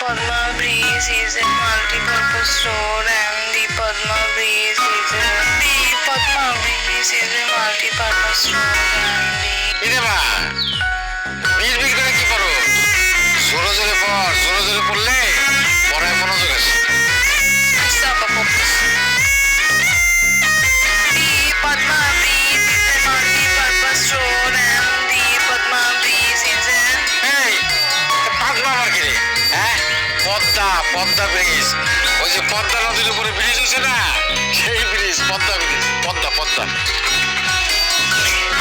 Padma Breeze is a multi-purpose store and the Padma Breeze is a multi-purpose store and ইরে মা বিড়বিড় করে কি করো? জোরে জোরে পড়, জোরে জোরে পড়লে পড়ায় মনোযোগ আসে। The Padma Breeze is a multi-purpose store and the Padma Breeze is a এই পাগলা আমার কি রে? হ্যাঁ পদ্মা পদ্মা ব্রিজ, ওই যে পদ্মা নদীর উপরে ব্রিজ আছে না, সেই ব্রিজ পদ্মা ব্রিজ, পদ্মা পদ্মা।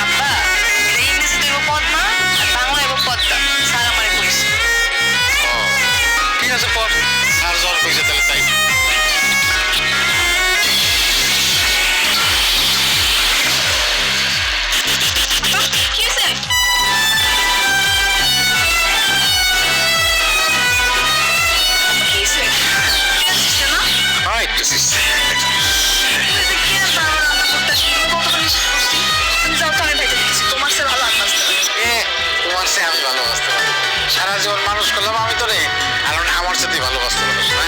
আব্বা এটা ইংরেজিতে হইব পদ্মা আর বাংলা হইব পদ্মা স্যার আমারে কইছে ও, ঠিক আছে পড়, আর জল কইছে তাহলে তাই। কি হইছে? কি হইছে? ঠিক আছিস তো না? হয় একটু সিস্টেম। তুই কি আর বারবার রান্না করতেছিস? তুমি কতটা নিষেধ করছি? তুমি যাও তো আমি ভাইকে দিচ্ছি। তোমার চেয়ে ভালো আন্দাজ দেবে। এ তোমার সে আমি ভালোবাসতে পারি, সারা জীবন মানুষ করলাম আমি তো রে, কারণ আমার সাথে ভালোবাসতে পারিস না,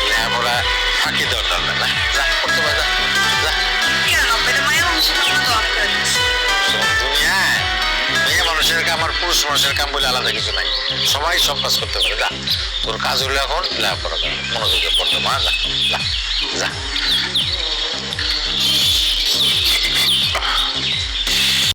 লেখাপড়া ফাঁকি দেওয়ার দরকার না, যা করতে পারে যা যা। কেন? এটা মায়ের অংশ তোমার তো অফ করে দিচ্ছি। দুনিয়ায় মেয়ে মানুষের কাম আর পুরুষ মানুষের কাম বলে আলাদা কিছু নাই, সবাই সব কাজ করতে পারে। যা তোর কাজ হলো এখন লেখাপড়া করা, মনোযোগে পড়তে মা, যা যা যা।